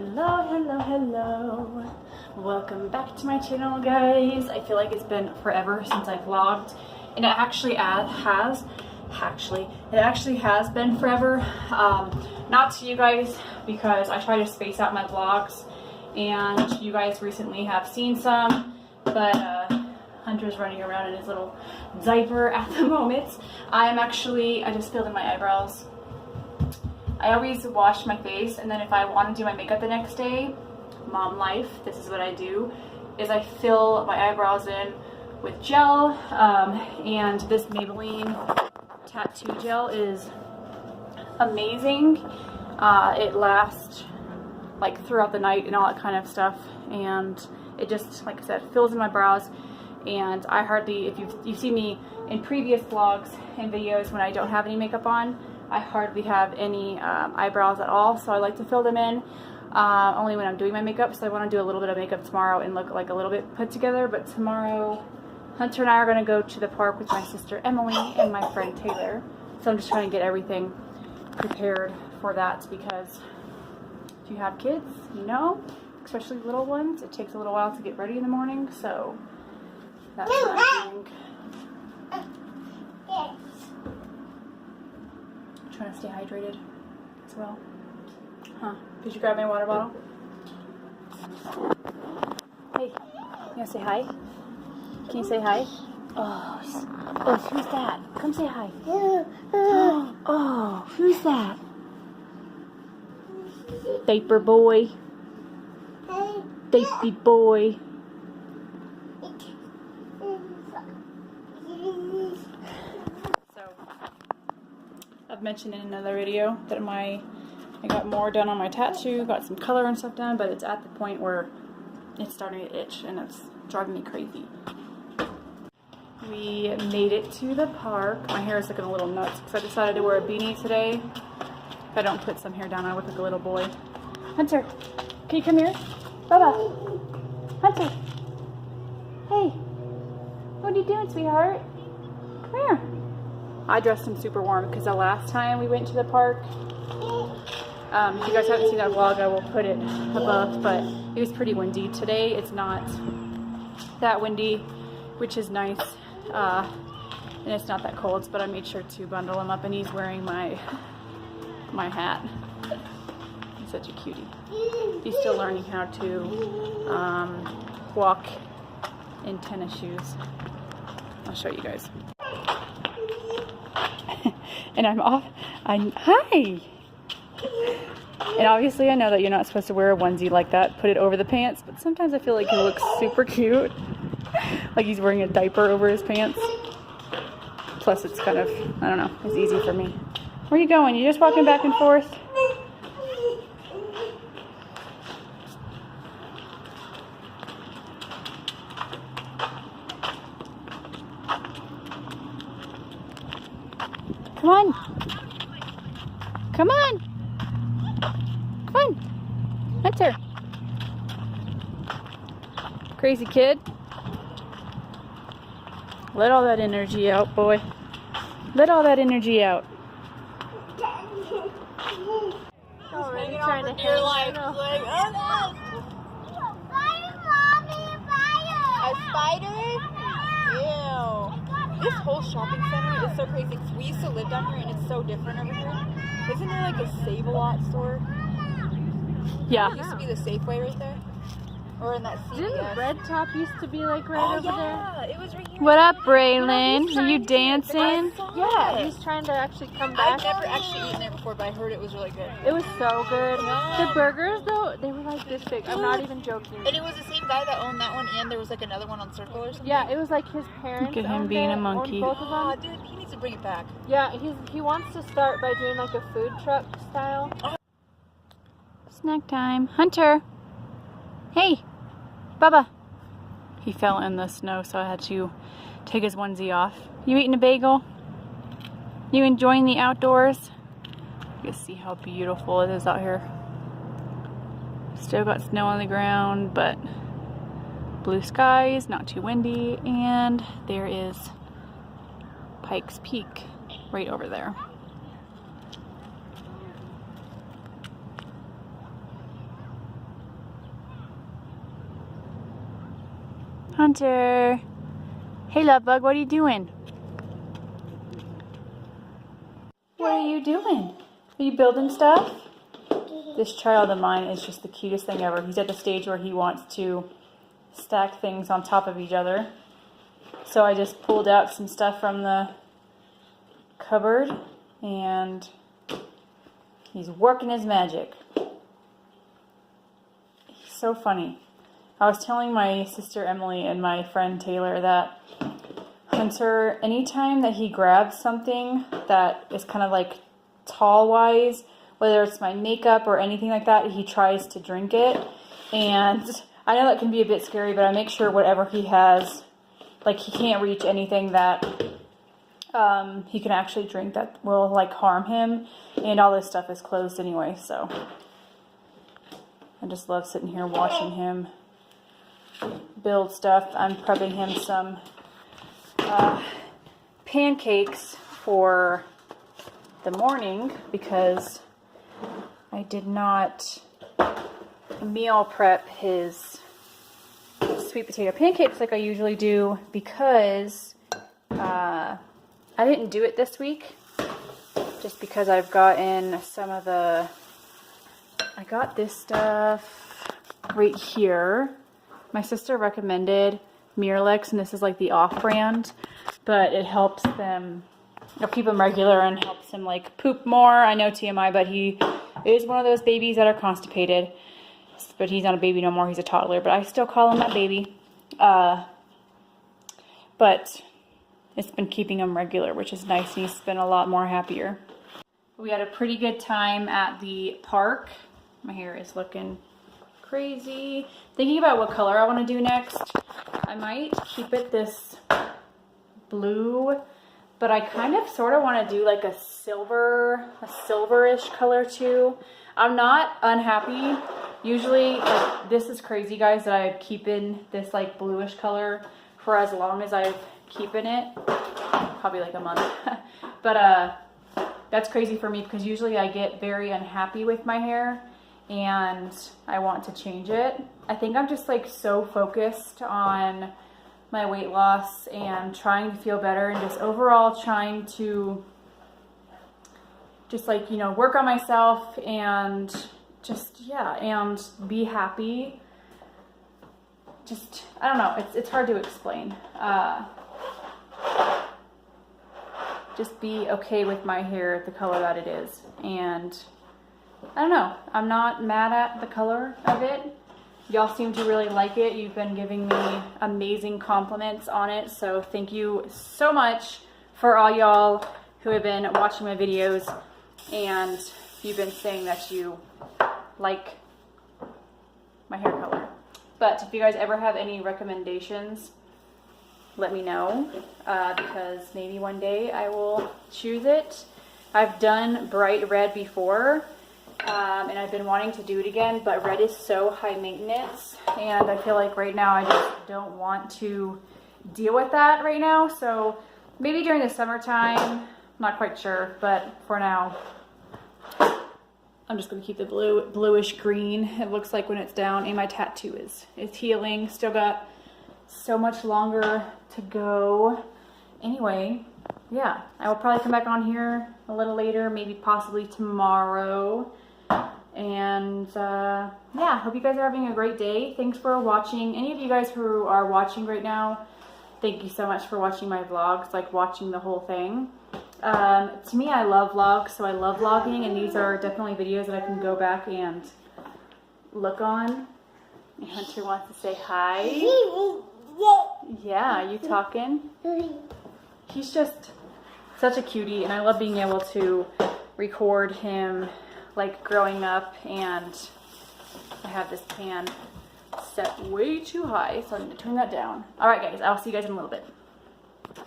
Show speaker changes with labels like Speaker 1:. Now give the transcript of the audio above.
Speaker 1: Hello, hello, hello. Welcome back to my channel, guys. I feel like it's been forever since I vlogged, and it actually has been forever. Not to you guys, because I try to space out my vlogs, and you guys recently have seen some, but Hunter's running around in his little diaper at the moment. I just filled in my eyebrows. I always wash my face, and then if I want to do my makeup the next day, mom life, this is what I do, is I fill my eyebrows in with gel, and this Maybelline tattoo gel is amazing. It lasts like throughout the night and all that kind of stuff, and it just, like I said, fills in my brows. And I hardly, if you see me in previous vlogs and videos when I don't have any makeup on, I hardly have any eyebrows at all, so I like to fill them in only when I'm doing my makeup. So I want to do a little bit of makeup tomorrow and look like a little bit put together. But tomorrow, Hunter and I are going to go to the park with my sister Emily and my friend Taylor. So I'm just trying to get everything prepared for that, because if you have kids, you know, especially little ones, it takes a little while to get ready in the morning. So that's what I'm doing. Trying to stay hydrated as well. Huh? Did you grab my water bottle? Hey, you wanna say hi? Can you say hi? Oh, who's that? Come say hi. Oh, who's that? Diaper boy. Diaper boy. I've mentioned in another video that I got more done on my tattoo, got some color and stuff done, but it's at the point where it's starting to itch and it's driving me crazy. We made it to the park. My hair is looking a little nuts because I decided to wear a beanie today. If I don't put some hair down, I look like a little boy. Hunter, can you come here? Bubba. Hunter. Hey. What are you doing, sweetheart? Come here. I dressed him super warm because the last time we went to the park, if you guys haven't seen that vlog, I will put it above, but it was pretty windy. Today it's not that windy, which is nice, and it's not that cold, but I made sure to bundle him up, and he's wearing my hat. He's such a cutie. He's still learning how to walk in tennis shoes. I'll show you guys. And I'm off. Hi! And obviously I know that you're not supposed to wear a onesie like that, put it over the pants, but sometimes I feel like he looks super cute. Like he's wearing a diaper over his pants. Plus it's kind of, I don't know, it's easy for me. Where are you going? You just walking back and forth? Come on. Come on. Come on. Hunter. Crazy kid. Let all that energy out, boy. Let all that energy out.
Speaker 2: Already trying to hear life. Like, oh no. A spider? Ew. This whole shopping center is so crazy because we used to live down here and it's so different over here. Isn't there like a Save-A-Lot store?
Speaker 1: Yeah.
Speaker 2: It used to be the Safeway right there. Or in that CVS.
Speaker 3: Didn't Red Top used to be like right over
Speaker 2: there? It was right here.
Speaker 1: What up, Braylon? Are you dancing?
Speaker 3: there? Yeah, he's trying to actually come back.
Speaker 2: I've never actually eaten there before, but I heard it was really good.
Speaker 3: It was so good.
Speaker 2: Yeah.
Speaker 3: The burgers though, they were like this big. I'm not even joking.
Speaker 2: And it was the same guy that owned that one, and there was like another one on Circle or something.
Speaker 3: Yeah, it was like his parents.
Speaker 1: Look at him
Speaker 3: owned
Speaker 1: being
Speaker 3: it,
Speaker 1: a monkey.
Speaker 3: owned both of them.
Speaker 2: Oh, dude, he needs to bring it back.
Speaker 3: Yeah, he wants to start by doing like a food truck style.
Speaker 1: Snack time. Hunter. Hey. Bubba. He fell in the snow, so I had to take his onesie off. You eating a bagel? You enjoying the outdoors? You can see how beautiful it is out here. Still got snow on the ground, but blue skies, not too windy, and there is Pikes Peak right over there. Hunter. Hey, love bug, what are you doing? What are you doing? Are you building stuff? This child of mine is just the cutest thing ever. He's at the stage where he wants to stack things on top of each other. So I just pulled out some stuff from the cupboard and he's working his magic. He's so funny. I was telling my sister Emily and my friend Taylor that Hunter, anytime that he grabs something that is kind of like tall-wise, whether it's my makeup or anything like that, he tries to drink it. And I know that can be a bit scary, but I make sure whatever he has, like he can't reach anything that he can actually drink that will like harm him. And all this stuff is closed anyway, so I just love sitting here watching him build stuff. I'm prepping him some pancakes for the morning because I did not meal prep his sweet potato pancakes like I usually do because I didn't do it this week just because I've gotten some of the, I got this stuff right here. My sister recommended Miralex, and this is like the off-brand, but it helps them, it'll keep him regular and helps him like poop more. I know TMI, but he is one of those babies that are constipated. But he's not a baby no more, he's a toddler, but I still call him that baby. But it's been keeping him regular, which is nice, and he's been a lot more happier. We had a pretty good time at the park. My hair is looking crazy. Thinking about what color I want to do next. I might keep it this blue, but I kind of sort of want to do like a silverish color too. I'm not unhappy. Usually, like, this is crazy, guys, that I keep in this like bluish color for as long as I've keeping it. Probably like a month. But that's crazy for me because usually I get very unhappy with my hair and I want to change it. I think I'm just like so focused on my weight loss and trying to feel better and just overall trying to just like, you know, work on myself and just, yeah, and be happy. Just, I don't know, it's hard to explain. Just be okay with my hair the color that it is. And I don't know, I'm not mad at the color of it. Y'all seem to really like it. You've been giving me amazing compliments on it, so thank you so much for all y'all who have been watching my videos and you've been saying that you like my hair color. But if you guys ever have any recommendations, let me know, because maybe one day I will choose it. I've done bright red before, and I've been wanting to do it again, but red is so high maintenance, and I feel like right now I just don't want to deal with that right now. So maybe during the summertime, I'm not quite sure, but for now, I'm just going to keep the bluish green, it looks like when it's down, and my tattoo is healing. Still got so much longer to go. Anyway, yeah, I will probably come back on here a little later, maybe possibly tomorrow. And yeah, hope you guys are having a great day. Thanks for watching. Any of you guys who are watching right now, thank you so much for watching my vlogs, like watching the whole thing. To me, I love vlogs, so I love vlogging, and these are definitely videos that I can go back and look on. And Hunter wants to say hi. Yeah, you talking? He's just such a cutie, and I love being able to record him like growing up. And I have this pan set way too high, so I need to turn that down. All right, guys, I'll see you guys in a little bit.